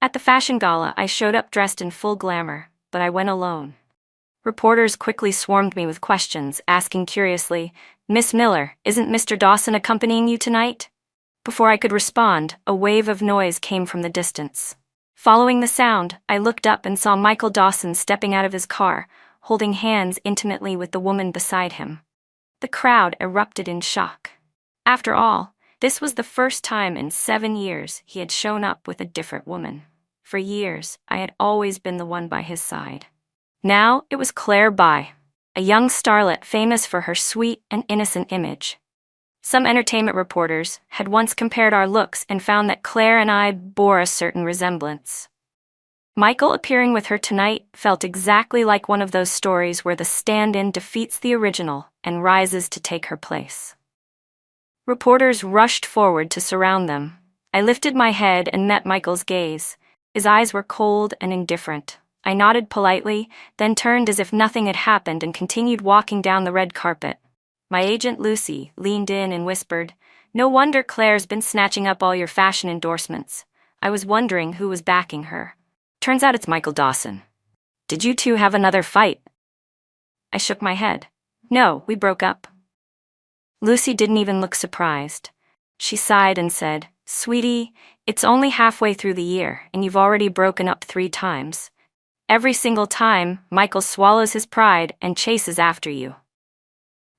At the fashion gala, I showed up dressed in full glamour, but I went alone. Reporters quickly swarmed me with questions, asking curiously, "Miss Miller, isn't Mr. Dawson accompanying you tonight?" Before I could respond, a wave of noise came from the distance. Following the sound, I looked up and saw Michael Dawson stepping out of his car, holding hands intimately with the woman beside him. The crowd erupted in shock. After all, this was the first time in 7 years he had shown up with a different woman. For years, I had always been the one by his side. Now it was Claire Bai, a young starlet famous for her sweet and innocent image. Some entertainment reporters had once compared our looks and found that Claire and I bore a certain resemblance. Michael appearing with her tonight felt exactly like one of those stories where the stand-in defeats the original and rises to take her place. Reporters rushed forward to surround them. I lifted my head and met Michael's gaze. His eyes were cold and indifferent. I nodded politely, then turned as if nothing had happened and continued walking down the red carpet. My agent Lucy leaned in and whispered, "No wonder Claire's been snatching up all your fashion endorsements." I was wondering who was backing her. "Turns out it's Michael Dawson. Did you two have another fight?" I shook my head. "No, we broke up." Lucy didn't even look surprised. She sighed and said, "Sweetie, it's only halfway through the year, and you've already broken up 3 times. Every single time, Michael swallows his pride and chases after you.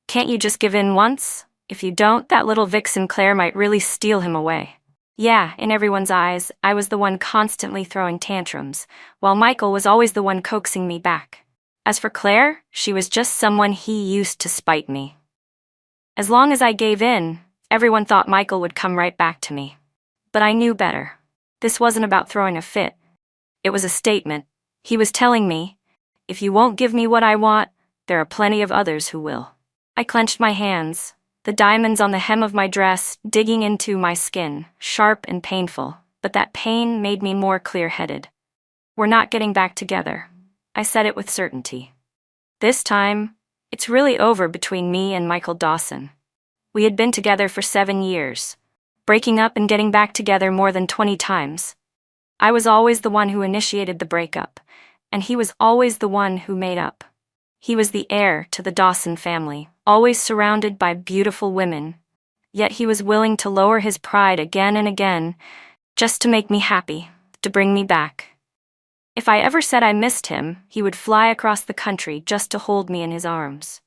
Can't you just give in once? If you don't, that little vixen Claire might really steal him away." Yeah, in everyone's eyes, I was the one constantly throwing tantrums, while Michael was always the one coaxing me back. As for Claire, she was just someone he used to spite me. As long as I gave in, everyone thought Michael would come right back to me. But I knew better. This wasn't about throwing a fit. It was a statement. He was telling me, "If you won't give me what I want, there are plenty of others who will." I clenched my hands, the diamonds on the hem of my dress digging into my skin, sharp and painful, but that pain made me more clear-headed. "We're not getting back together." I said it with certainty. This time, it's really over between me and Michael Dawson. We had been together for 7 years, breaking up and getting back together more than 20 times. I was always the one who initiated the breakup, and he was always the one who made up. He was the heir to the Dawson family, always surrounded by beautiful women, yet he was willing to lower his pride again and again, just to make me happy, to bring me back. If I ever said I missed him, he would fly across the country just to hold me in his arms.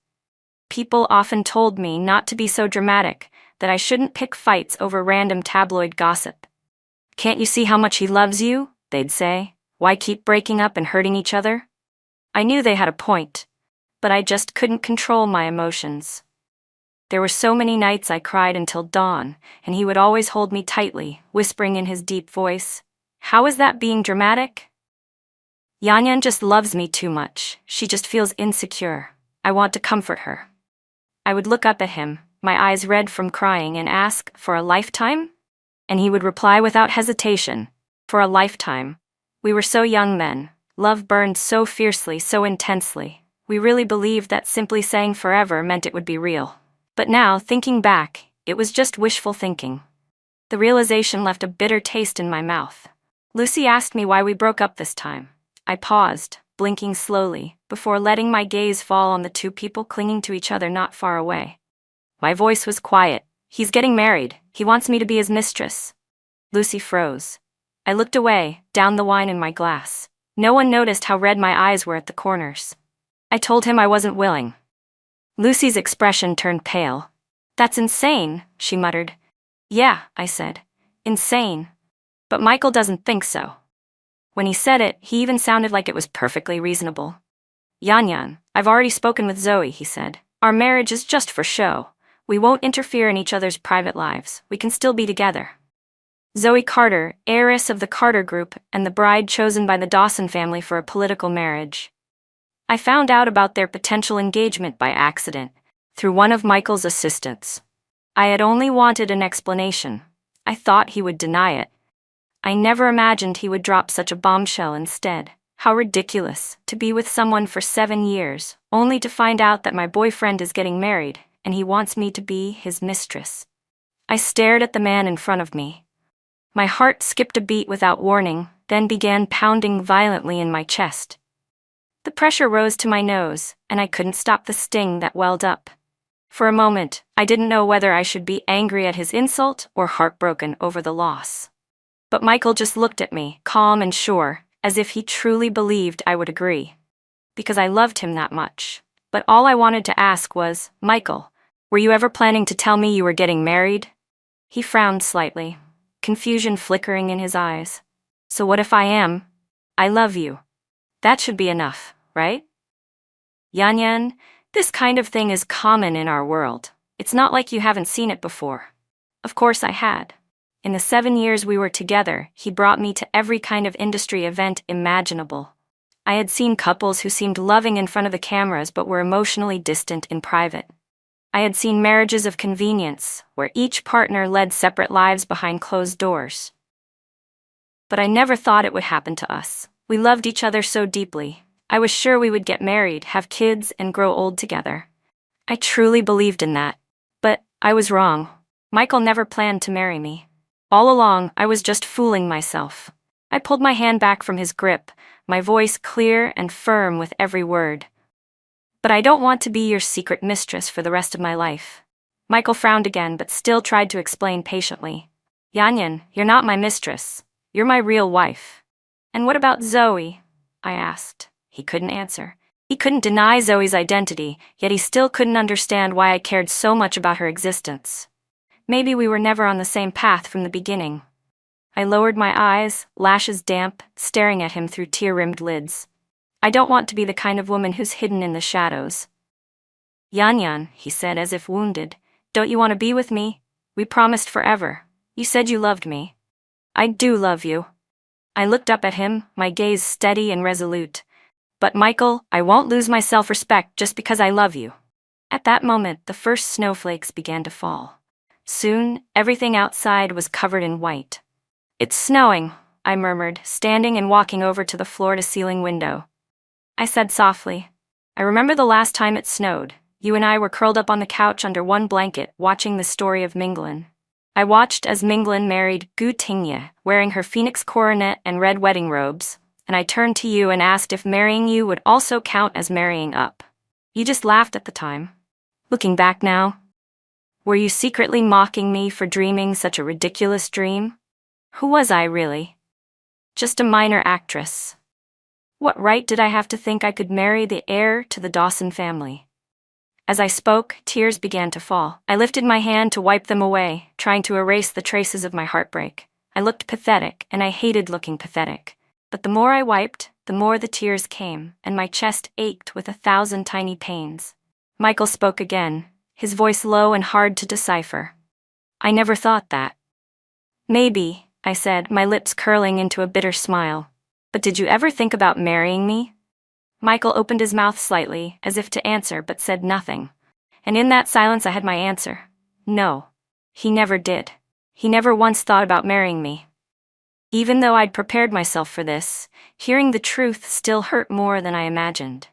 People often told me not to be so dramatic, that I shouldn't pick fights over random tabloid gossip. "Can't you see how much he loves you?" they'd say. "Why keep breaking up and hurting each other?" I knew they had a point, but I just couldn't control my emotions. There were so many nights I cried until dawn, and he would always hold me tightly, whispering in his deep voice, "How is that being dramatic? Yanyan just loves me too much. She just feels insecure. I want to comfort her." I would look up at him, my eyes red from crying, and ask, "For a lifetime?" And he would reply without hesitation, "For a lifetime." We were so young then. Love burned so fiercely, so intensely. We really believed that simply saying forever meant it would be real. But now, thinking back, it was just wishful thinking. The realization left a bitter taste in my mouth. Lucy asked me why we broke up this time. I paused, blinking slowly, before letting my gaze fall on the 2 people clinging to each other not far away. My voice was quiet. "He's getting married. He wants me to be his mistress." Lucy froze. I looked away, down the wine in my glass. No one noticed how red my eyes were at the corners. I told him I wasn't willing. Lucy's expression turned pale. "That's insane," she muttered. "Yeah," I said. "Insane. But Michael doesn't think so." When he said it, he even sounded like it was perfectly reasonable. "Yanyan, I've already spoken with Zoe," he said. "Our marriage is just for show. We won't interfere in each other's private lives. We can still be together." Zoe Carter, heiress of the Carter Group and the bride chosen by the Dawson family for a political marriage. I found out about their potential engagement by accident, through one of Michael's assistants. I had only wanted an explanation. I thought he would deny it. I never imagined he would drop such a bombshell instead. How ridiculous, to be with someone for 7 years, only to find out that my boyfriend is getting married, and he wants me to be his mistress. I stared at the man in front of me. My heart skipped a beat without warning, then began pounding violently in my chest. The pressure rose to my nose, and I couldn't stop the sting that welled up. For a moment, I didn't know whether I should be angry at his insult or heartbroken over the loss. But Michael just looked at me, calm and sure, as if he truly believed I would agree. Because I loved him that much. But all I wanted to ask was, Michael, were you ever planning to tell me you were getting married? He frowned slightly, confusion flickering in his eyes. So what if I am? I love you. That should be enough, right? Yan, this kind of thing is common in our world. It's not like you haven't seen it before. Of course I had. In the 7 years we were together, he brought me to every kind of industry event imaginable. I had seen couples who seemed loving in front of the cameras but were emotionally distant in private. I had seen marriages of convenience, where each partner led separate lives behind closed doors. But I never thought it would happen to us. We loved each other so deeply. I was sure we would get married, have kids, and grow old together. I truly believed in that. But I was wrong. Michael never planned to marry me. All along, I was just fooling myself. I pulled my hand back from his grip, my voice clear and firm with every word. But I don't want to be your secret mistress for the rest of my life. Michael frowned again but still tried to explain patiently. Yan, you're not my mistress. You're my real wife. And what about Zoe? I asked. He couldn't answer. He couldn't deny Zoe's identity, yet he still couldn't understand why I cared so much about her existence. Maybe we were never on the same path from the beginning. I lowered my eyes, lashes damp, staring at him through tear-rimmed lids. I don't want to be the kind of woman who's hidden in the shadows. Yan, he said as if wounded, don't you want to be with me? We promised forever. You said you loved me. I do love you. I looked up at him, my gaze steady and resolute. But Michael, I won't lose my self-respect just because I love you. At that moment, the first snowflakes began to fall. Soon, everything outside was covered in white. It's snowing, I murmured, standing and walking over to the floor-to-ceiling window. I said softly, I remember the last time it snowed. You and I were curled up on the couch under one blanket, watching the story of Minglin. I watched as Minglin married Gu Tingye, wearing her phoenix coronet and red wedding robes, and I turned to you and asked if marrying you would also count as marrying up. You just laughed at the time. Looking back now, were you secretly mocking me for dreaming such a ridiculous dream? Who was I, really? Just a minor actress. What right did I have to think I could marry the heir to the Dawson family? As I spoke, tears began to fall. I lifted my hand to wipe them away, trying to erase the traces of my heartbreak. I looked pathetic, and I hated looking pathetic. But the more I wiped, the more the tears came, and my chest ached with 1,000 tiny pains. Michael spoke again, his voice low and hard to decipher. I never thought that. Maybe, I said, my lips curling into a bitter smile. But did you ever think about marrying me? Michael opened his mouth slightly, as if to answer, but said nothing. And in that silence I had my answer. No. He never did. He never once thought about marrying me. Even though I'd prepared myself for this, hearing the truth still hurt more than I imagined.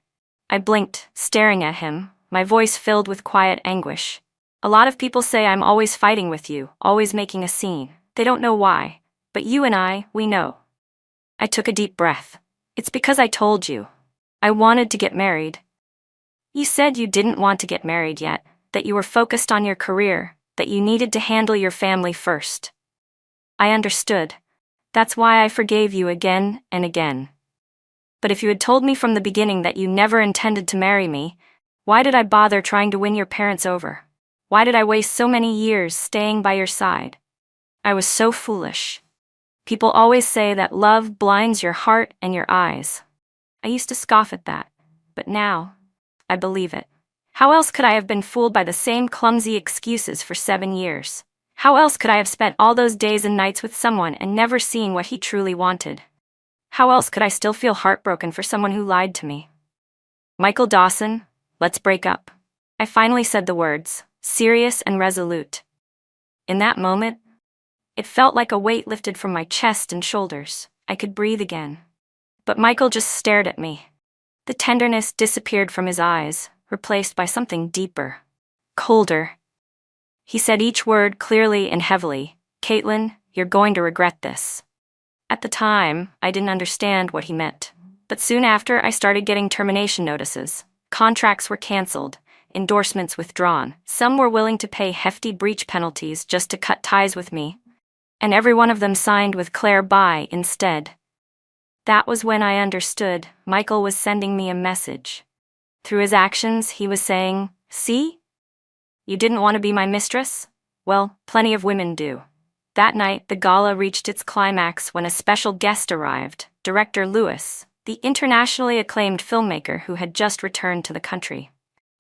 I blinked, staring at him, my voice filled with quiet anguish. A lot of people say I'm always fighting with you, always making a scene. They don't know why. But you and I, we know. I took a deep breath. It's because I told you. I wanted to get married. You said you didn't want to get married yet, that you were focused on your career, that you needed to handle your family first. I understood. That's why I forgave you again and again. But if you had told me from the beginning that you never intended to marry me, why did I bother trying to win your parents over? Why did I waste so many years staying by your side? I was so foolish. People always say that love blinds your heart and your eyes. I used to scoff at that, but now, I believe it. How else could I have been fooled by the same clumsy excuses for 7 years? How else could I have spent all those days and nights with someone and never seen what he truly wanted? How else could I still feel heartbroken for someone who lied to me? Michael Dawson, let's break up. I finally said the words, serious and resolute. In that moment, it felt like a weight lifted from my chest and shoulders. I could breathe again. But Michael just stared at me. The tenderness disappeared from his eyes, replaced by something deeper, colder. He said each word clearly and heavily. Caitlin, You're going to regret this." At the time, I didn't understand what he meant. But soon after, I started getting termination notices. Contracts were canceled, endorsements withdrawn. Some were willing to pay hefty breach penalties just to cut ties with me. And every one of them signed with Claire By instead. That was when I understood Michael was sending me a message. Through his actions, he was saying, "See? You didn't want to be my mistress? Well, plenty of women do." That night, the gala reached its climax when a special guest arrived, Director Lewis, the internationally acclaimed filmmaker who had just returned to the country.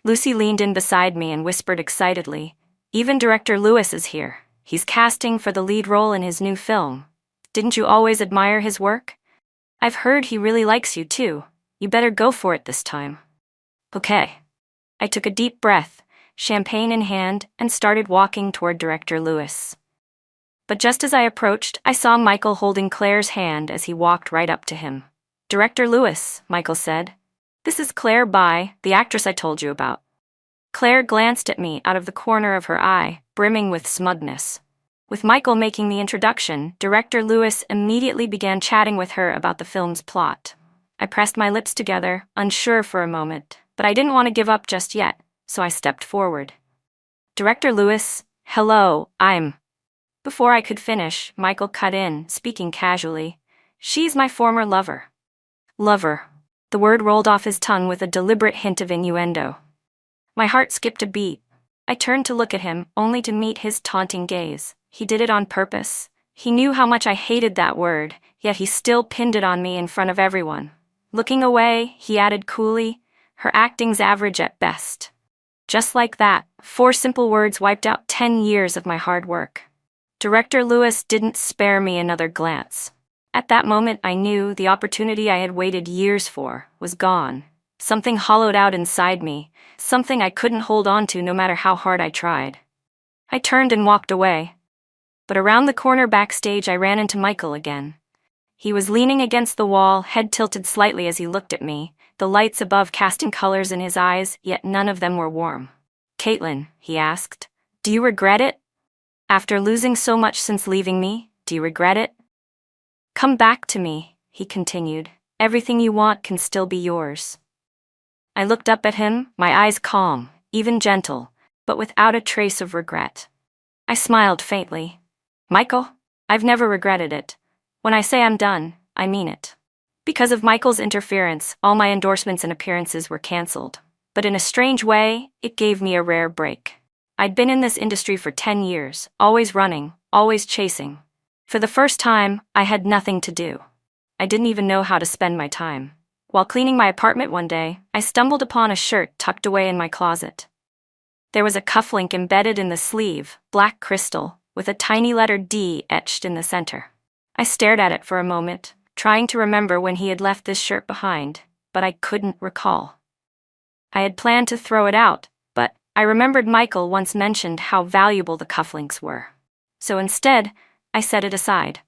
Lucy leaned in beside me and whispered excitedly, "Even Director Lewis is here. He's casting for the lead role in his new film. Didn't you always admire his work? I've heard he really likes you too. You better go for it this time." "Okay." I took a deep breath, champagne in hand, and started walking toward Director Lewis. But just as I approached, I saw Michael holding Claire's hand as he walked right up to him. "Director Lewis," Michael said. "This is Claire By, the actress I told you about." Claire glanced at me out of the corner of her eye, brimming with smugness. With Michael making the introduction, Director Lewis immediately began chatting with her about the film's plot. I pressed my lips together, unsure for a moment, but I didn't want to give up just yet, so I stepped forward. "Director Lewis, hello, I'm..." Before I could finish, Michael cut in, speaking casually. "She's my former lover." Lover. The word rolled off his tongue with a deliberate hint of innuendo. My heart skipped a beat. I turned to look at him, only to meet his taunting gaze. He did it on purpose. He knew how much I hated that word, yet he still pinned it on me in front of everyone. Looking away, he added coolly, "Her acting's average at best." Just like that, 4 simple words wiped out 10 years of my hard work. Director Lewis didn't spare me another glance. At that moment, I knew the opportunity I had waited years for was gone. Something hollowed out inside me, something I couldn't hold on to no matter how hard I tried. I turned and walked away. But around the corner backstage, I ran into Michael again. He was leaning against the wall, head tilted slightly as he looked at me, the lights above casting colors in his eyes, yet none of them were warm. "Caitlin," he asked, "do you regret it? After losing so much since leaving me, do you regret it? Come back to me," he continued. "Everything you want can still be yours." I looked up at him, my eyes calm, even gentle, but without a trace of regret. I smiled faintly. "Michael, I've never regretted it. When I say I'm done, I mean it." Because of Michael's interference, all my endorsements and appearances were canceled. But in a strange way, it gave me a rare break. I'd been in this industry for 10 years, always running, always chasing. For the first time, I had nothing to do. I didn't even know how to spend my time. While cleaning my apartment one day, I stumbled upon a shirt tucked away in my closet. There was a cufflink embedded in the sleeve, black crystal, with a tiny letter D etched in the center. I stared at it for a moment, trying to remember when he had left this shirt behind, but I couldn't recall. I had planned to throw it out, but I remembered Michael once mentioned how valuable the cufflinks were. So instead, I set it aside.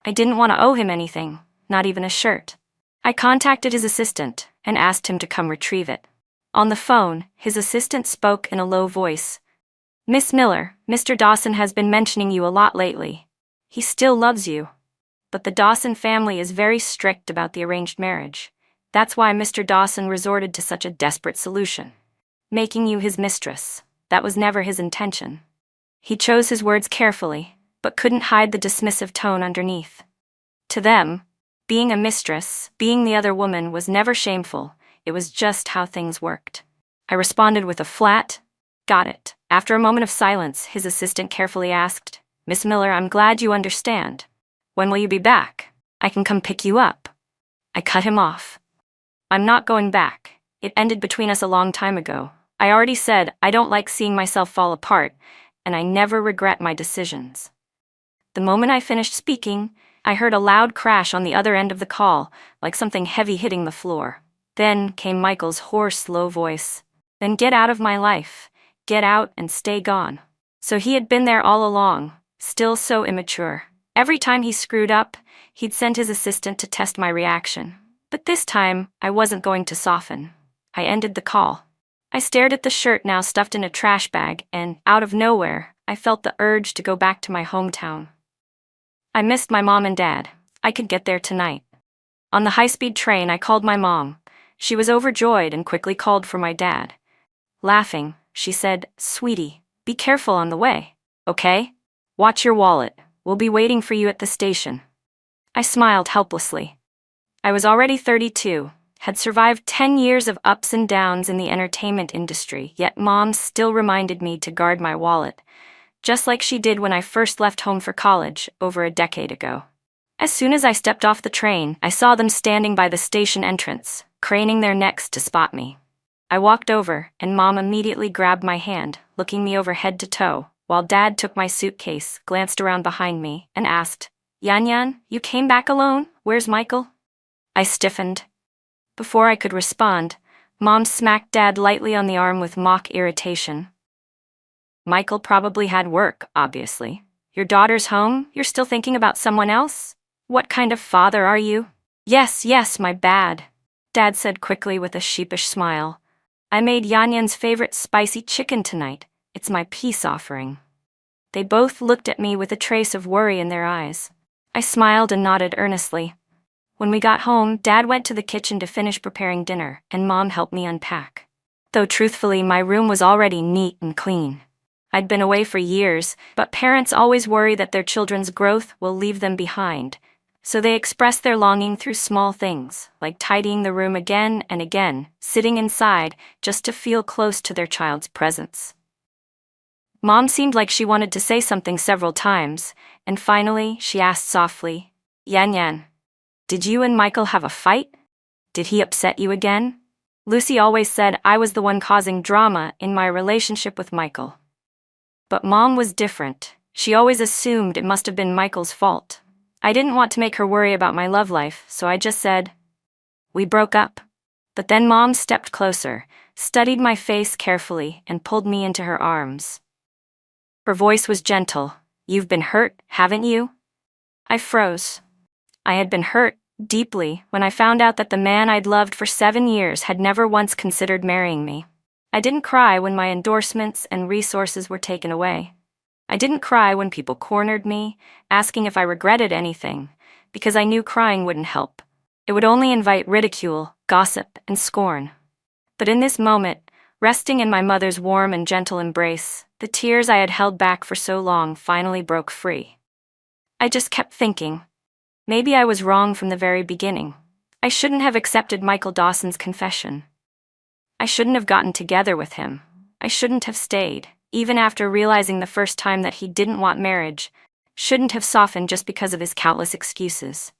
I didn't want to owe him anything, not even a shirt. I contacted his assistant and asked him to come retrieve it. On the phone, his assistant spoke in a low voice. "Miss Miller, Mr. Dawson has been mentioning you a lot lately. He still loves you. But the Dawson family is very strict about the arranged marriage. That's why Mr. Dawson resorted to such a desperate solution. Making you his mistress. That was never his intention." He chose his words carefully, but couldn't hide the dismissive tone underneath. To them, being a mistress, being the other woman, was never shameful. It was just how things worked. I responded with a flat, "Got it." After a moment of silence, his assistant carefully asked, "Miss Miller, I'm glad you understand. When will you be back? I can come pick you up." I cut him off. "I'm not going back. It ended between us a long time ago. I already said I don't like seeing myself fall apart, and I never regret my decisions." The moment I finished speaking, I heard a loud crash on the other end of the call, like something heavy hitting the floor. Then came Michael's hoarse, low voice. "Then get out of my life. Get out and stay gone." So he had been there all along, still so immature. Every time he screwed up, he'd send his assistant to test my reaction. But this time, I wasn't going to soften. I ended the call. I stared at the shirt now stuffed in a trash bag, and, out of nowhere, I felt the urge to go back to my hometown. I missed my mom and dad. I could get there tonight. On the high-speed train, I called my mom. She was overjoyed and quickly called for my dad. Laughing, she said, "Sweetie, be careful on the way, okay? Watch your wallet. We'll be waiting for you at the station." I smiled helplessly. I was already 32, had survived 10 years of ups and downs in the entertainment industry, yet Mom still reminded me to guard my wallet, just like she did when I first left home for college over a decade ago. As soon as I stepped off the train, I saw them standing by the station entrance, craning their necks to spot me. I walked over, and Mom immediately grabbed my hand, looking me over head to toe, while Dad took my suitcase, glanced around behind me, and asked, "Yan, you came back alone? Where's Michael?" I stiffened. Before I could respond, Mom smacked Dad lightly on the arm with mock irritation. "Michael probably had work, obviously. Your daughter's home? You're still thinking about someone else? What kind of father are you?" Yes, my bad," Dad said quickly with a sheepish smile. "I made Yan's favorite spicy chicken tonight. It's my peace offering." They both looked at me with a trace of worry in their eyes. I smiled and nodded earnestly. When we got home, Dad went to the kitchen to finish preparing dinner, and Mom helped me unpack. Though truthfully, my room was already neat and clean. I'd been away for years, but parents always worry that their children's growth will leave them behind, so they express their longing through small things, like tidying the room again and again, sitting inside, just to feel close to their child's presence. Mom seemed like she wanted to say something several times, and finally she asked softly, Yan, did you and Michael have a fight? Did he upset you again? Lucy always said I was the one causing drama in my relationship with Michael. But Mom was different. She always assumed it must have been Michael's fault. I didn't want to make her worry about my love life, so I just said, "We broke up." But then Mom stepped closer, studied my face carefully, and pulled me into her arms. Her voice was gentle. "You've been hurt, haven't you?" I froze. I had been hurt, deeply, when I found out that the man I'd loved for 7 years had never once considered marrying me. I didn't cry when my endorsements and resources were taken away. I didn't cry when people cornered me, asking if I regretted anything, because I knew crying wouldn't help. It would only invite ridicule, gossip, and scorn. But in this moment, resting in my mother's warm and gentle embrace, the tears I had held back for so long finally broke free. I just kept thinking, maybe I was wrong from the very beginning. I shouldn't have accepted Michael Dawson's confession. I shouldn't have gotten together with him. I shouldn't have stayed, even after realizing the first time that he didn't want marriage, shouldn't have softened just because of his countless excuses.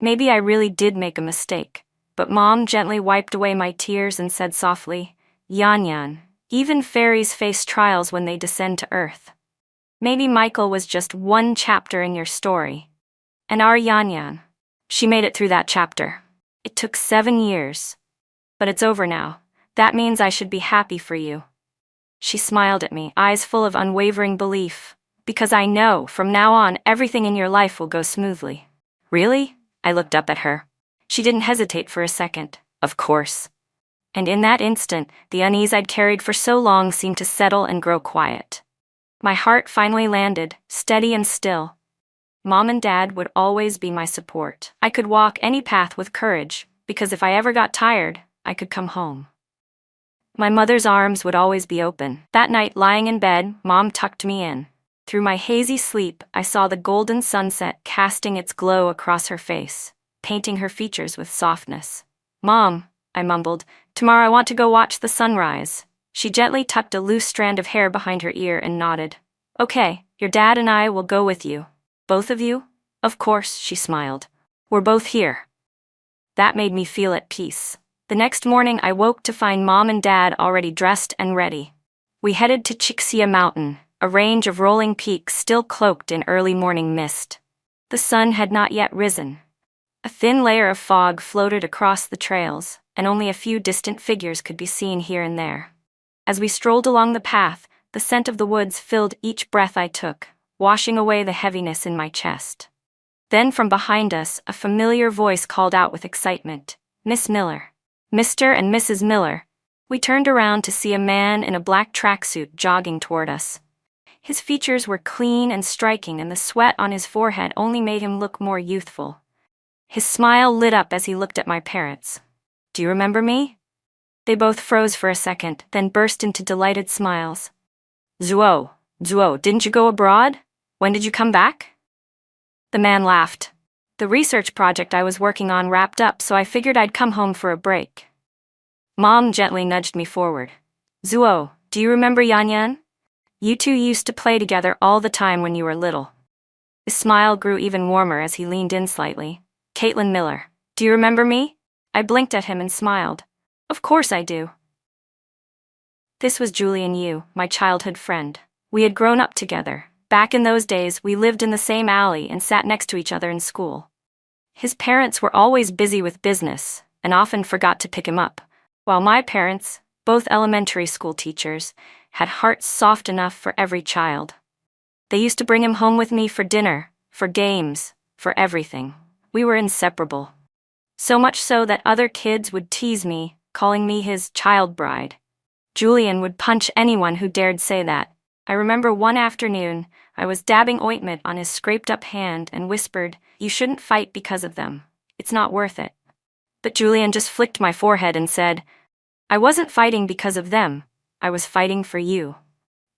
Maybe I really did make a mistake, but Mom gently wiped away my tears and said softly, Yan, even fairies face trials when they descend to earth. Maybe Michael was just one chapter in your story. And our Yan, she made it through that chapter. It took 7 years. But it's over now. That means I should be happy for you. She smiled at me, eyes full of unwavering belief. Because I know, from now on, everything in your life will go smoothly. Really? I looked up at her. She didn't hesitate for a second. Of course. And in that instant, the unease I'd carried for so long seemed to settle and grow quiet. My heart finally landed, steady and still. Mom and Dad would always be my support. I could walk any path with courage, because if I ever got tired, I could come home. My mother's arms would always be open. That night, lying in bed, Mom tucked me in. Through my hazy sleep, I saw the golden sunset casting its glow across her face, painting her features with softness. "Mom," I mumbled, "tomorrow I want to go watch the sunrise." She gently tucked a loose strand of hair behind her ear and nodded. "Okay, your dad and I will go with you." "Both of you?" "Of course," she smiled. "We're both here." That made me feel at peace. The next morning I woke to find Mom and Dad already dressed and ready. We headed to Chixia Mountain, a range of rolling peaks still cloaked in early morning mist. The sun had not yet risen. A thin layer of fog floated across the trails, and only a few distant figures could be seen here and there. As we strolled along the path, the scent of the woods filled each breath I took, washing away the heaviness in my chest. Then from behind us, a familiar voice called out with excitement, "Miss Miller." "Mr. and Mrs. Miller." We turned around to see a man in a black tracksuit jogging toward us. His features were clean and striking, and the sweat on his forehead only made him look more youthful. His smile lit up as he looked at my parents. "Do you remember me?" They both froze for a second, then burst into delighted smiles. Zuo, didn't you go abroad? When did you come back?" The man laughed. "The research project I was working on wrapped up, so I figured I'd come home for a break." Mom gently nudged me forward. "Zuo, do you remember Yanyan? You two used to play together all the time when you were little." His smile grew even warmer as he leaned in slightly. "Caitlin Miller, do you remember me?" I blinked at him and smiled. "Of course I do." This was Julian Yu, my childhood friend. We had grown up together. Back in those days, we lived in the same alley and sat next to each other in school. His parents were always busy with business and often forgot to pick him up, while my parents, both elementary school teachers, had hearts soft enough for every child. They used to bring him home with me for dinner, for games, for everything. We were inseparable. So much so that other kids would tease me, calling me his child bride. Julian would punch anyone who dared say that. I remember one afternoon, I was dabbing ointment on his scraped-up hand and whispered, "You shouldn't fight because of them. It's not worth it." But Julian just flicked my forehead and said, "I wasn't fighting because of them. I was fighting for you."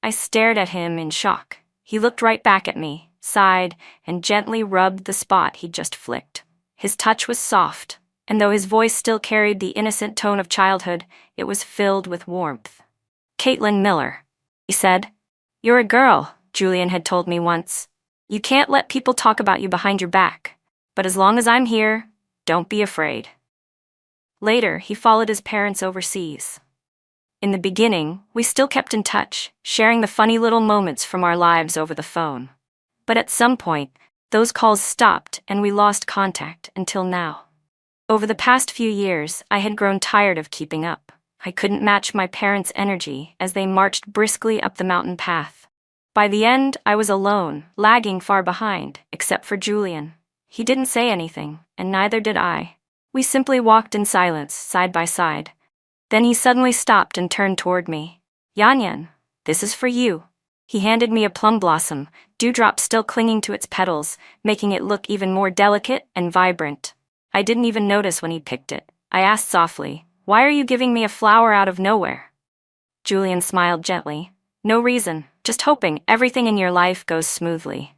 I stared at him in shock. He looked right back at me, sighed, and gently rubbed the spot he'd just flicked. His touch was soft, and though his voice still carried the innocent tone of childhood, it was filled with warmth. "Caitlin Miller," he said. "You're a girl," Julian had told me once. "You can't let people talk about you behind your back. But as long as I'm here, don't be afraid." Later, he followed his parents overseas. In the beginning, we still kept in touch, sharing the funny little moments from our lives over the phone. But at some point, those calls stopped and we lost contact until now. Over the past few years, I had grown tired of keeping up. I couldn't match my parents' energy as they marched briskly up the mountain path. By the end, I was alone, lagging far behind, except for Julian. He didn't say anything, and neither did I. We simply walked in silence, side by side. Then he suddenly stopped and turned toward me. "Yanyan, this is for you." He handed me a plum blossom, dewdrops still clinging to its petals, making it look even more delicate and vibrant. I didn't even notice when he picked it. I asked softly, "Why are you giving me a flower out of nowhere?" Julian smiled gently. "No reason, just hoping everything in your life goes smoothly."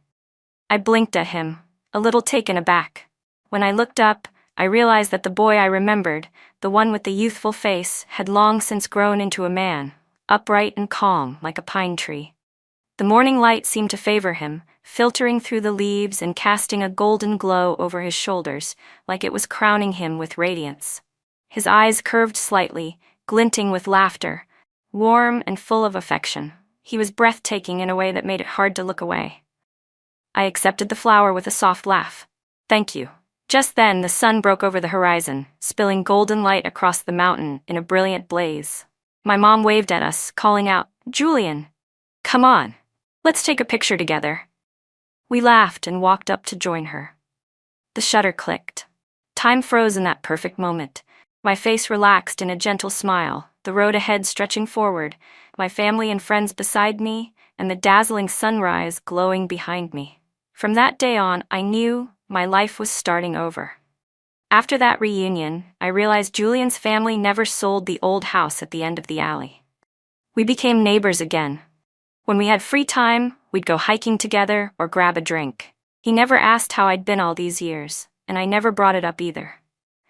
I blinked at him, a little taken aback. When I looked up, I realized that the boy I remembered, the one with the youthful face, had long since grown into a man, upright and calm like a pine tree. The morning light seemed to favor him, filtering through the leaves and casting a golden glow over his shoulders, like it was crowning him with radiance. His eyes curved slightly, glinting with laughter, warm and full of affection. He was breathtaking in a way that made it hard to look away. I accepted the flower with a soft laugh. "Thank you." Just then, the sun broke over the horizon, spilling golden light across the mountain in a brilliant blaze. My mom waved at us, calling out, "Julian, come on, let's take a picture together." We laughed and walked up to join her. The shutter clicked. Time froze in that perfect moment. My face relaxed in a gentle smile, the road ahead stretching forward, my family and friends beside me, and the dazzling sunrise glowing behind me. From that day on, I knew my life was starting over. After that reunion, I realized Julian's family never sold the old house at the end of the alley. We became neighbors again. When we had free time, we'd go hiking together or grab a drink. He never asked how I'd been all these years, and I never brought it up either.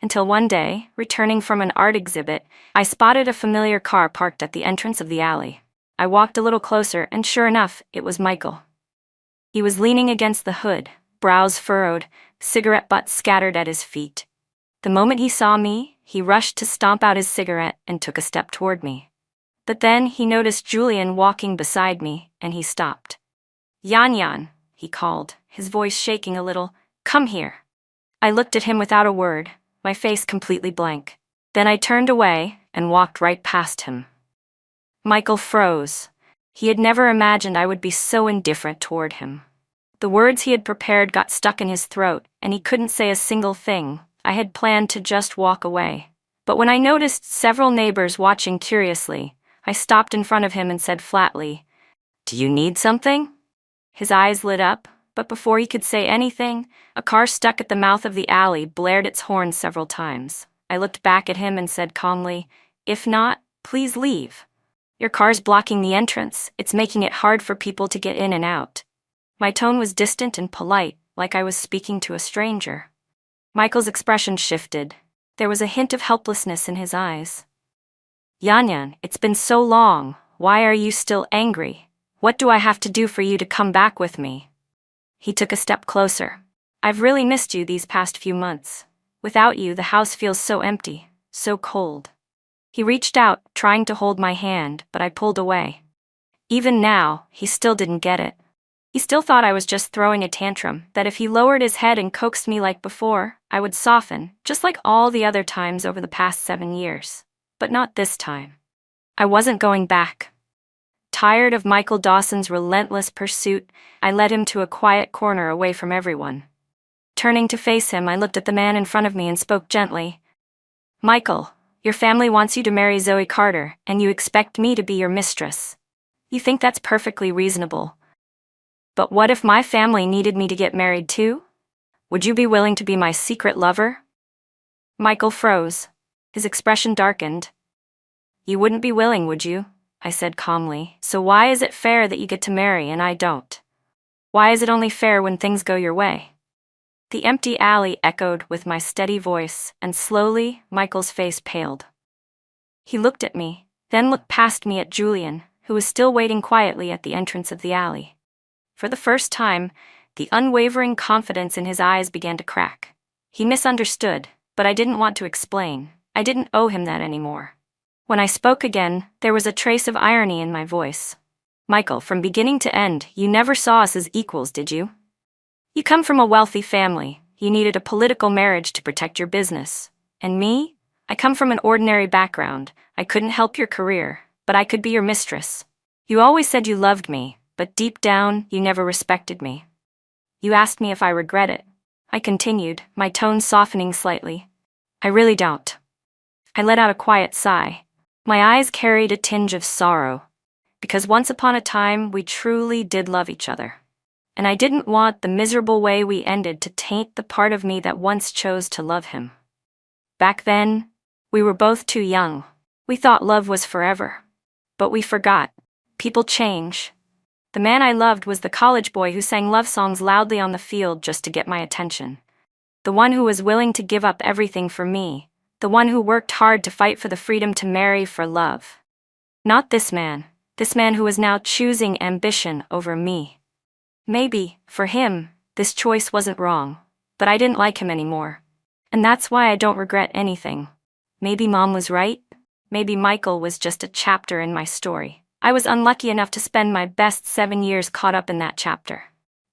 Until one day, returning from an art exhibit, I spotted a familiar car parked at the entrance of the alley. I walked a little closer, and sure enough, it was Michael. He was leaning against the hood, brows furrowed, cigarette butts scattered at his feet. The moment he saw me, he rushed to stomp out his cigarette and took a step toward me. But then he noticed Julian walking beside me, and he stopped. "Yanyan," he called, his voice shaking a little, "come here." I looked at him without a word, my face completely blank. Then I turned away and walked right past him. Michael froze. He had never imagined I would be so indifferent toward him. The words he had prepared got stuck in his throat, and he couldn't say a single thing. I had planned to just walk away. But when I noticed several neighbors watching curiously, I stopped in front of him and said flatly, Do you need something? His eyes lit up, but before he could say anything, a car stuck at the mouth of the alley blared its horn several times. I looked back at him and said calmly, "If not, please leave. Your car's blocking the entrance. It's making it hard for people to get in and out." My tone was distant and polite, like I was speaking to a stranger. Michael's expression shifted. There was a hint of helplessness in his eyes. "Yanyan, it's been so long. Why are you still angry? What do I have to do for you to come back with me?" He took a step closer. "I've really missed you these past few months. Without you, the house feels so empty, so cold." He reached out, trying to hold my hand, but I pulled away. Even now, he still didn't get it. He still thought I was just throwing a tantrum, that if he lowered his head and coaxed me like before, I would soften, just like all the other times over the past 7 years. But not this time. I wasn't going back. Tired of Michael Dawson's relentless pursuit, I led him to a quiet corner away from everyone. Turning to face him, I looked at the man in front of me and spoke gently. "Michael, your family wants you to marry Zoe Carter, and you expect me to be your mistress. You think that's perfectly reasonable. But what if my family needed me to get married too? Would you be willing to be my secret lover?" Michael froze. His expression darkened. "You wouldn't be willing, would you?" I said calmly. "So why is it fair that you get to marry and I don't? Why is it only fair when things go your way?" The empty alley echoed with my steady voice, and slowly, Michael's face paled. He looked at me, then looked past me at Julian, who was still waiting quietly at the entrance of the alley. For the first time, the unwavering confidence in his eyes began to crack. He misunderstood, but I didn't want to explain. I didn't owe him that anymore. When I spoke again, there was a trace of irony in my voice. "Michael, from beginning to end, you never saw us as equals, did you? You come from a wealthy family. You needed a political marriage to protect your business. And me? I come from an ordinary background. I couldn't help your career, but I could be your mistress. You always said you loved me, but deep down, you never respected me. You asked me if I regret it." I continued, my tone softening slightly. "I really don't." I let out a quiet sigh. My eyes carried a tinge of sorrow, because once upon a time we truly did love each other. And I didn't want the miserable way we ended to taint the part of me that once chose to love him. Back then, we were both too young. We thought love was forever. But we forgot. People change. The man I loved was the college boy who sang love songs loudly on the field just to get my attention. The one who was willing to give up everything for me. The one who worked hard to fight for the freedom to marry for love. Not this man who was now choosing ambition over me. Maybe, for him, this choice wasn't wrong, but I didn't like him anymore. And that's why I don't regret anything. Maybe Mom was right. Maybe Michael was just a chapter in my story. I was unlucky enough to spend my best 7 years caught up in that chapter.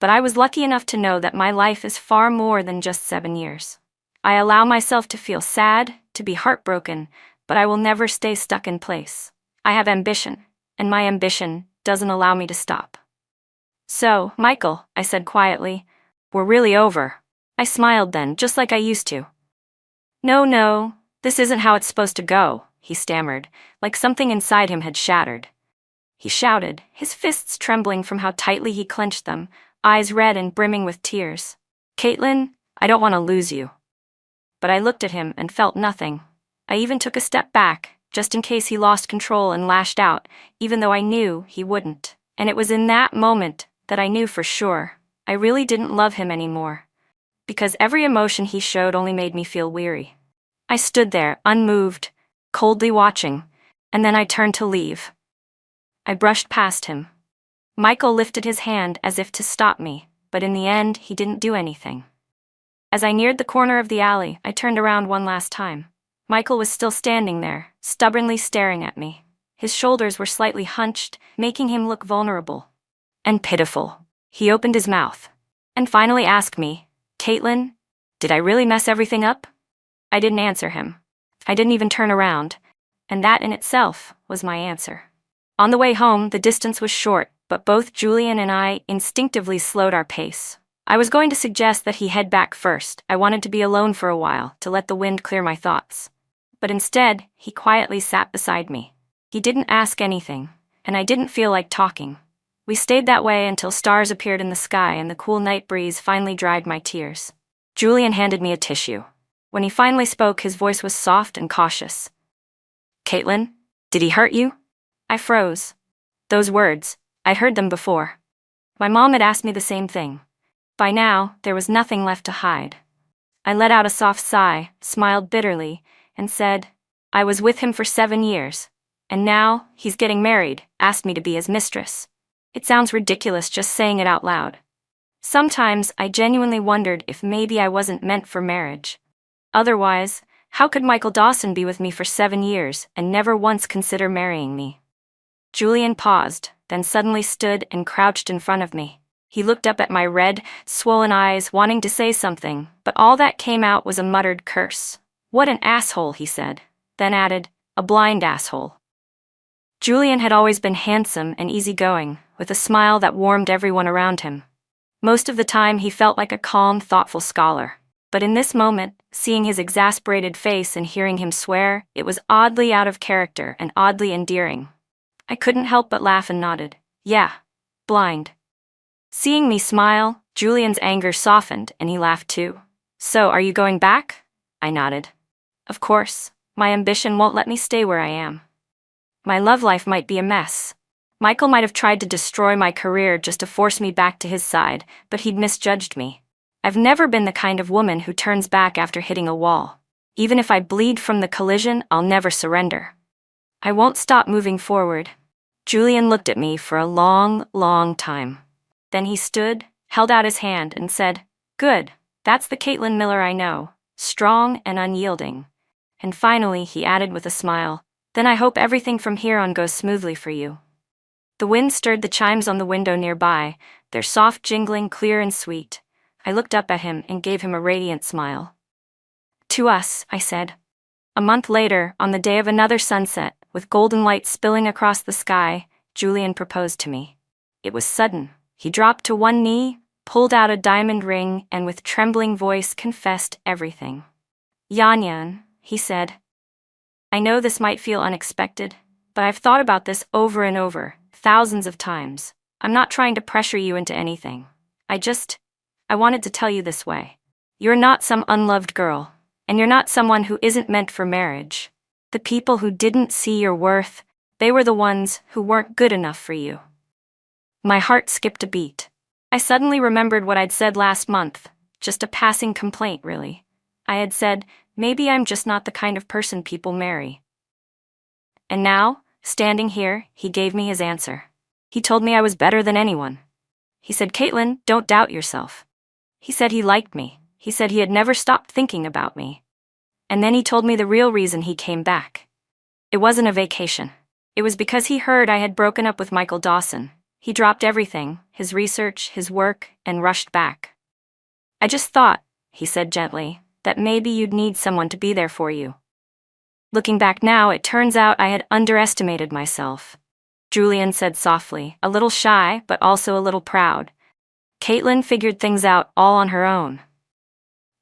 But I was lucky enough to know that my life is far more than just 7 years. I allow myself to feel sad, to be heartbroken, but I will never stay stuck in place. I have ambition, and my ambition doesn't allow me to stop. "So, Michael," I said quietly, "we're really over." I smiled then, just like I used to. No, this isn't how it's supposed to go," he stammered, like something inside him had shattered. He shouted, his fists trembling from how tightly he clenched them, eyes red and brimming with tears. "Caitlin, I don't want to lose you." But I looked at him and felt nothing. I even took a step back, just in case he lost control and lashed out, even though I knew he wouldn't. And it was in that moment that I knew for sure I really didn't love him anymore. Because every emotion he showed only made me feel weary. I stood there, unmoved, coldly watching, and then I turned to leave. I brushed past him. Michael lifted his hand as if to stop me, but in the end, he didn't do anything. As I neared the corner of the alley, I turned around one last time. Michael was still standing there, stubbornly staring at me. His shoulders were slightly hunched, making him look vulnerable and pitiful. He opened his mouth and finally asked me, "Caitlin, did I really mess everything up?" I didn't answer him. I didn't even turn around, and that in itself was my answer. On the way home, the distance was short, but both Julian and I instinctively slowed our pace. I was going to suggest that he head back first. I wanted to be alone for a while, to let the wind clear my thoughts. But instead, he quietly sat beside me. He didn't ask anything, and I didn't feel like talking. We stayed that way until stars appeared in the sky and the cool night breeze finally dried my tears. Julian handed me a tissue. When he finally spoke, his voice was soft and cautious. "Caitlin, did he hurt you?" I froze. Those words, I'd heard them before. My mom had asked me the same thing. By now, there was nothing left to hide. I let out a soft sigh, smiled bitterly, and said, "I was with him for 7 years. And now, he's getting married, asked me to be his mistress." It sounds ridiculous just saying it out loud. Sometimes I genuinely wondered if maybe I wasn't meant for marriage. Otherwise, how could Michael Dawson be with me for 7 years and never once consider marrying me? Julian paused, then suddenly stood and crouched in front of me. He looked up at my red, swollen eyes, wanting to say something, but all that came out was a muttered curse. "What an asshole," he said, then added, "a blind asshole." Julian had always been handsome and easygoing, with a smile that warmed everyone around him. Most of the time he felt like a calm, thoughtful scholar. But in this moment, seeing his exasperated face and hearing him swear, it was oddly out of character and oddly endearing. I couldn't help but laugh and nodded. "Yeah, blind." Seeing me smile, Julian's anger softened and he laughed too. "So, are you going back?" I nodded. "Of course. My ambition won't let me stay where I am. My love life might be a mess. Michael might have tried to destroy my career just to force me back to his side, but he'd misjudged me. I've never been the kind of woman who turns back after hitting a wall. Even if I bleed from the collision, I'll never surrender. I won't stop moving forward." Julian looked at me for a long, long time. Then he stood, held out his hand, and said, "Good, that's the Caitlin Miller I know, strong and unyielding." And finally, he added with a smile, "Then I hope everything from here on goes smoothly for you." The wind stirred the chimes on the window nearby, their soft jingling clear and sweet. I looked up at him and gave him a radiant smile. "To us," I said. A month later, on the day of another sunset, with golden light spilling across the sky, Julian proposed to me. It was sudden. He dropped to one knee, pulled out a diamond ring, and with trembling voice confessed everything. "Yanyan," he said, "I know this might feel unexpected, but I've thought about this over and over, thousands of times. I'm not trying to pressure you into anything. I wanted to tell you this way. You're not some unloved girl, and you're not someone who isn't meant for marriage. The people who didn't see your worth, they were the ones who weren't good enough for you." My heart skipped a beat. I suddenly remembered what I'd said last month, just a passing complaint, really. I had said, maybe I'm just not the kind of person people marry. And now, standing here, he gave me his answer. He told me I was better than anyone. He said, "Caitlin, don't doubt yourself." He said he liked me. He said he had never stopped thinking about me. And then he told me the real reason he came back. It wasn't a vacation. It was because he heard I had broken up with Michael Dawson. He dropped everything, his research, his work, and rushed back. "I just thought," he said gently, "that maybe you'd need someone to be there for you." Looking back now, it turns out I had underestimated myself. Julian said softly, a little shy, but also a little proud. "Caitlin figured things out all on her own."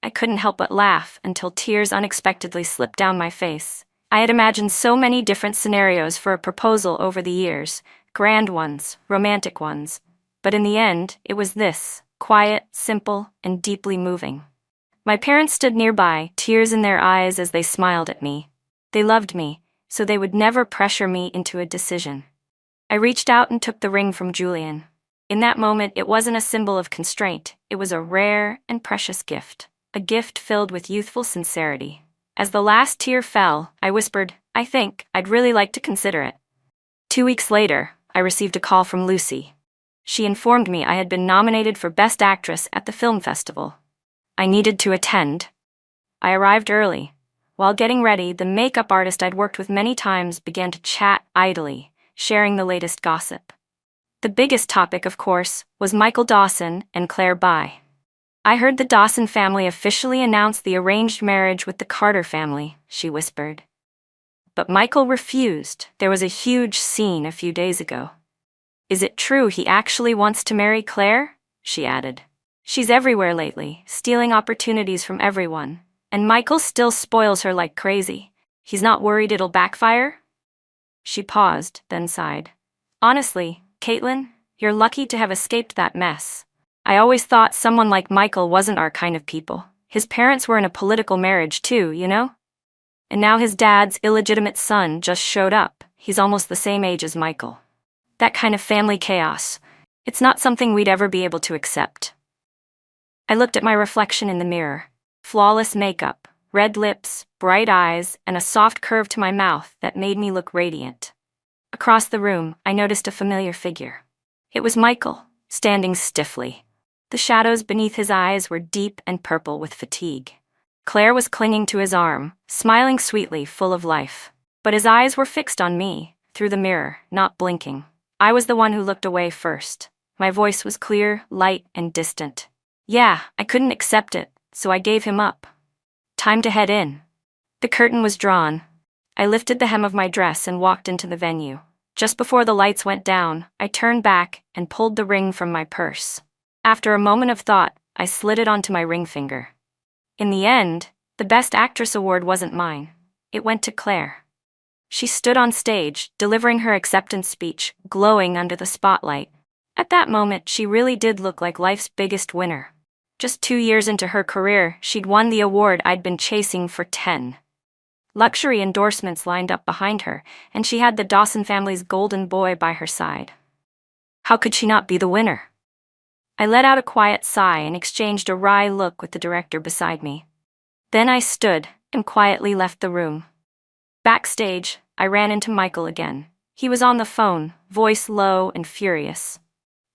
I couldn't help but laugh until tears unexpectedly slipped down my face. I had imagined so many different scenarios for a proposal over the years, grand ones, romantic ones. But in the end, it was this, quiet, simple, and deeply moving. My parents stood nearby, tears in their eyes as they smiled at me. They loved me, so they would never pressure me into a decision. I reached out and took the ring from Julian. In that moment, it wasn't a symbol of constraint. It was a rare and precious gift. A gift filled with youthful sincerity. As the last tear fell, I whispered, "I think I'd really like to consider it." 2 weeks later, I received a call from Lucy. She informed me I had been nominated for Best Actress at the film festival. I needed to attend. I arrived early. While getting ready, the makeup artist I'd worked with many times began to chat idly, sharing the latest gossip. The biggest topic, of course, was Michael Dawson and Claire Bai. "I heard the Dawson family officially announced the arranged marriage with the Carter family," she whispered. "But Michael refused. There was a huge scene a few days ago." "Is it true he actually wants to marry Claire?" she added. "She's everywhere lately, stealing opportunities from everyone. And Michael still spoils her like crazy. He's not worried it'll backfire?" She paused, then sighed. "Honestly, Caitlin, You're lucky to have escaped that mess. I always thought someone like Michael wasn't our kind of people. His parents were in a political marriage too, you know? And now his dad's illegitimate son just showed up. He's almost the same age as Michael. That kind of family chaos. It's not something we'd ever be able to accept. I looked at my reflection in the mirror. Flawless makeup, red lips, bright eyes, and a soft curve to my mouth that made me look radiant. Across the room, I noticed a familiar figure. It was Michael, standing stiffly. The shadows beneath his eyes were deep and purple with fatigue. Claire was clinging to his arm, smiling sweetly, full of life. But his eyes were fixed on me, through the mirror, not blinking. I was the one who looked away first. My voice was clear, light, and distant. Yeah, I couldn't accept it, so I gave him up. Time to head in. The curtain was drawn. I lifted the hem of my dress and walked into the venue. Just before the lights went down, I turned back and pulled the ring from my purse. After a moment of thought, I slid it onto my ring finger. In the end, the Best Actress award wasn't mine. It went to Claire. She stood on stage, delivering her acceptance speech, glowing under the spotlight. At that moment, she really did look like life's biggest winner. Just 2 years into her career, she'd won the award I'd been chasing for 10. Luxury endorsements lined up behind her, and she had the Dawson family's golden boy by her side. How could she not be the winner? I let out a quiet sigh and exchanged a wry look with the director beside me. Then I stood and quietly left the room. Backstage, I ran into Michael again. He was on the phone, voice low and furious.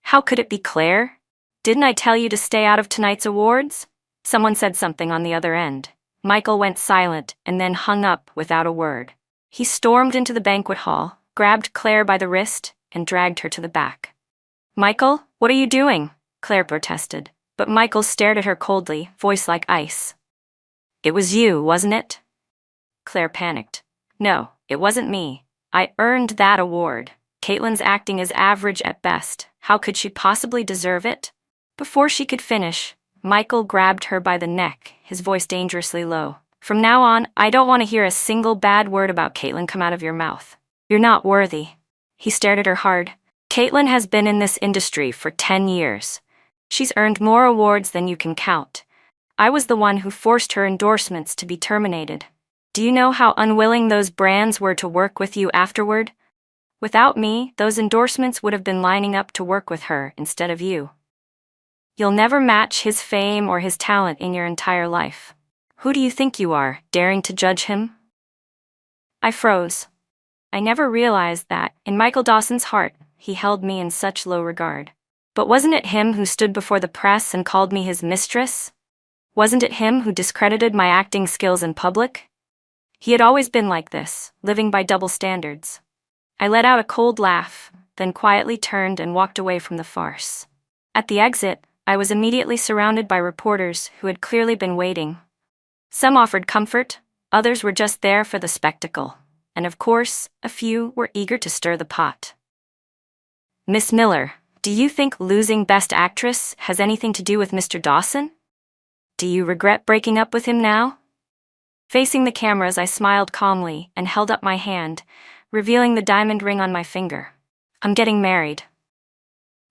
How could it be Claire? Didn't I tell you to stay out of tonight's awards? Someone said something on the other end. Michael went silent and then hung up without a word. He stormed into the banquet hall, grabbed Claire by the wrist, and dragged her to the back. Michael, what are you doing? Claire protested, but Michael stared at her coldly, voice like ice. It was you, wasn't it? Claire panicked. No, it wasn't me. I earned that award. Caitlin's acting is average at best. How could she possibly deserve it? Before she could finish, Michael grabbed her by the neck, his voice dangerously low. From now on, I don't want to hear a single bad word about Caitlin come out of your mouth. You're not worthy. He stared at her hard. Caitlin has been in this industry for 10 years. She's earned more awards than you can count. I was the one who forced her endorsements to be terminated. Do you know how unwilling those brands were to work with you afterward? Without me, those endorsements would have been lining up to work with her instead of you. You'll never match his fame or his talent in your entire life. Who do you think you are, daring to judge him? I froze. I never realized that, in Michael Dawson's heart, he held me in such low regard. But wasn't it him who stood before the press and called me his mistress? Wasn't it him who discredited my acting skills in public? He had always been like this, living by double standards. I let out a cold laugh, then quietly turned and walked away from the farce. At the exit, I was immediately surrounded by reporters who had clearly been waiting. Some offered comfort, others were just there for the spectacle, and of course, a few were eager to stir the pot. Miss Miller, do you think losing Best Actress has anything to do with Mr. Dawson? Do you regret breaking up with him now? Facing the cameras, I smiled calmly and held up my hand, revealing the diamond ring on my finger. I'm getting married.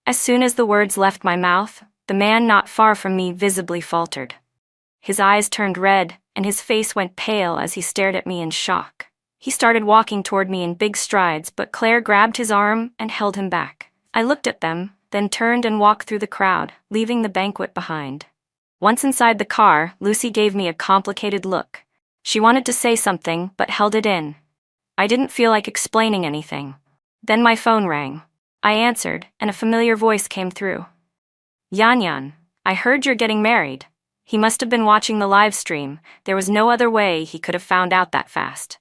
As soon as the words left my mouth, the man not far from me visibly faltered. His eyes turned red, and his face went pale as he stared at me in shock. He started walking toward me in big strides, but Claire grabbed his arm and held him back. I looked at them, then turned and walked through the crowd, leaving the banquet behind. Once inside the car, Lucy gave me a complicated look. She wanted to say something, but held it in. I didn't feel like explaining anything. Then my phone rang. I answered, and a familiar voice came through. Yan, I heard you're getting married. He must have been watching the live stream. There was no other way he could have found out that fast.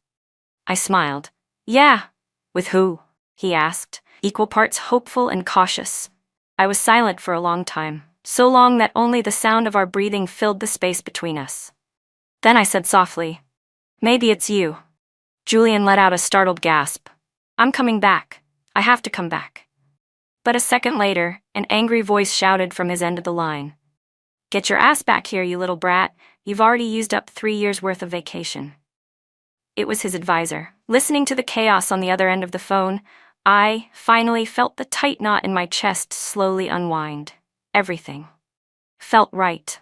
I smiled. Yeah. With who? He asked, equal parts hopeful and cautious. I was silent for a long time, so long that only the sound of our breathing filled the space between us. Then I said softly, maybe it's you. Julian let out a startled gasp. I'm coming back. I have to come back. But a second later, an angry voice shouted from his end of the line. Get your ass back here, you little brat. You've already used up 3 years' worth of vacation. It was his advisor. Listening to the chaos on the other end of the phone, I finally felt the tight knot in my chest slowly unwind. Everything felt right.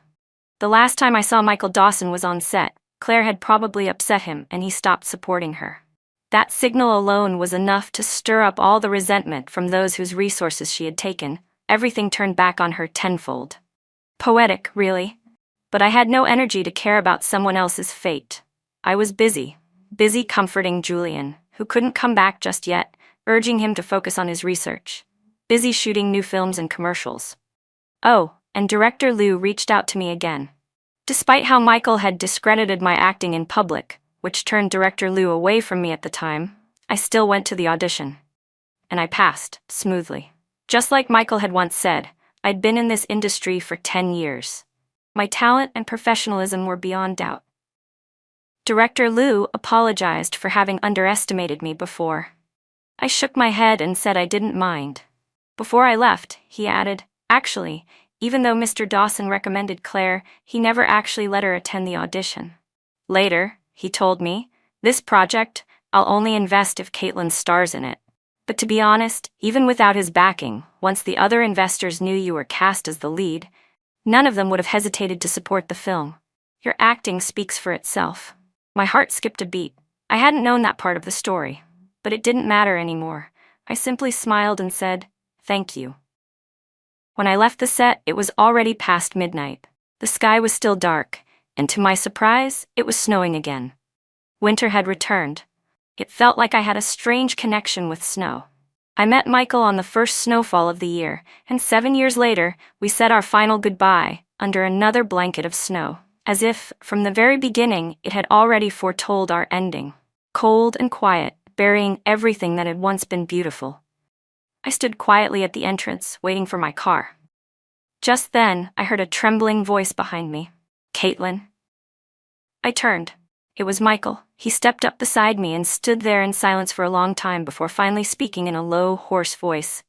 The last time I saw Michael Dawson was on set. Claire had probably upset him and he stopped supporting her. That signal alone was enough to stir up all the resentment from those whose resources she had taken. Everything turned back on her tenfold. Poetic, really. But I had no energy to care about someone else's fate. I was busy comforting Julian, who couldn't come back just yet, urging him to focus on his research. Busy shooting new films and commercials. Oh, and director Lou reached out to me again. Despite how Michael had discredited my acting in public, which turned director Lou away from me at the time, I still went to the audition. And I passed, smoothly. Just like Michael had once said, I'd been in this industry for 10 years. My talent and professionalism were beyond doubt. Director Lou apologized for having underestimated me before. I shook my head and said I didn't mind. Before I left, he added, actually, even though Mr. Dawson recommended Claire, he never actually let her attend the audition. Later, he told me, this project, I'll only invest if Caitlin stars in it. But to be honest, even without his backing, once the other investors knew you were cast as the lead, none of them would have hesitated to support the film. Your acting speaks for itself. My heart skipped a beat. I hadn't known that part of the story, but it didn't matter anymore. I simply smiled and said, thank you. When I left the set, it was already past midnight. The sky was still dark, and to my surprise, it was snowing again. Winter had returned. It felt like I had a strange connection with snow. I met Michael on the first snowfall of the year, and 7 years later, we said our final goodbye under another blanket of snow, as if, from the very beginning, it had already foretold our ending. Cold and quiet, burying everything that had once been beautiful. I stood quietly at the entrance, waiting for my car. Just then, I heard a trembling voice behind me. Caitlin. I turned. It was Michael. He stepped up beside me and stood there in silence for a long time before finally speaking in a low, hoarse voice.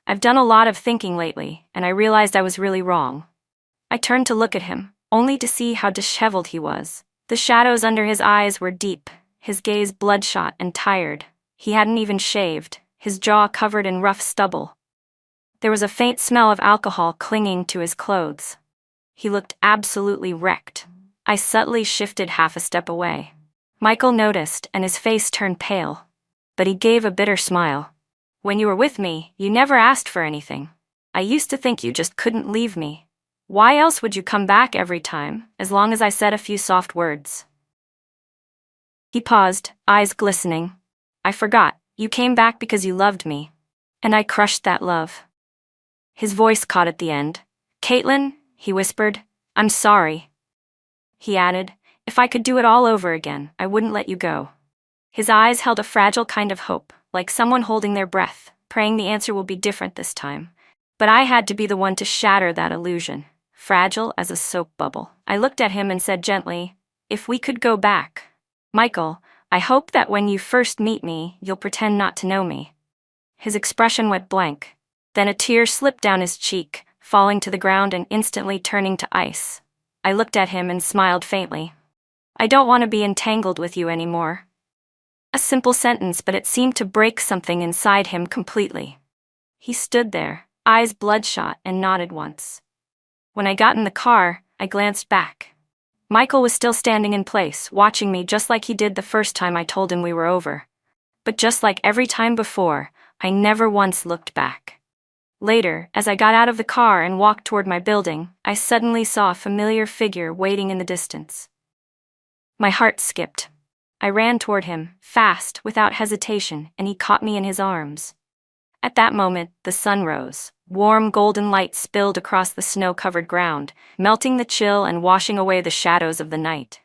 I've done a lot of thinking lately, and I realized I was really wrong. I turned to look at him, only to see how disheveled he was. The shadows under his eyes were deep, his gaze bloodshot and tired. He hadn't even shaved, his jaw covered in rough stubble. There was a faint smell of alcohol clinging to his clothes. He looked absolutely wrecked. I subtly shifted half a step away. Michael noticed, and his face turned pale. But he gave a bitter smile. When you were with me, you never asked for anything. I used to think you just couldn't leave me. Why else would you come back every time, as long as I said a few soft words? He paused, eyes glistening. I forgot. You came back because you loved me. And I crushed that love. His voice caught at the end. Caitlin, he whispered, I'm sorry. He added, if I could do it all over again, I wouldn't let you go. His eyes held a fragile kind of hope, like someone holding their breath, praying the answer will be different this time. But I had to be the one to shatter that illusion, fragile as a soap bubble. I looked at him and said gently, if we could go back. Michael, I hope that when you first meet me, you'll pretend not to know me. His expression went blank. Then a tear slipped down his cheek, falling to the ground and instantly turning to ice. I looked at him and smiled faintly. I don't want to be entangled with you anymore. A simple sentence, but it seemed to break something inside him completely. He stood there, eyes bloodshot, and nodded once. When I got in the car, I glanced back. Michael was still standing in place, watching me just like he did the first time I told him we were over. But just like every time before, I never once looked back. Later, as I got out of the car and walked toward my building, I suddenly saw a familiar figure waiting in the distance. My heart skipped. I ran toward him, fast, without hesitation, and he caught me in his arms. At that moment, the sun rose. Warm golden light spilled across the snow-covered ground, melting the chill and washing away the shadows of the night.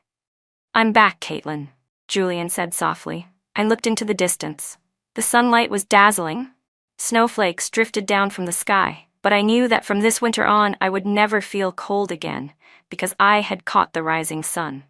I'm back, Caitlin, Julian said softly. I looked into the distance. The sunlight was dazzling. Snowflakes drifted down from the sky, but I knew that from this winter on I would never feel cold again, because I had caught the rising sun.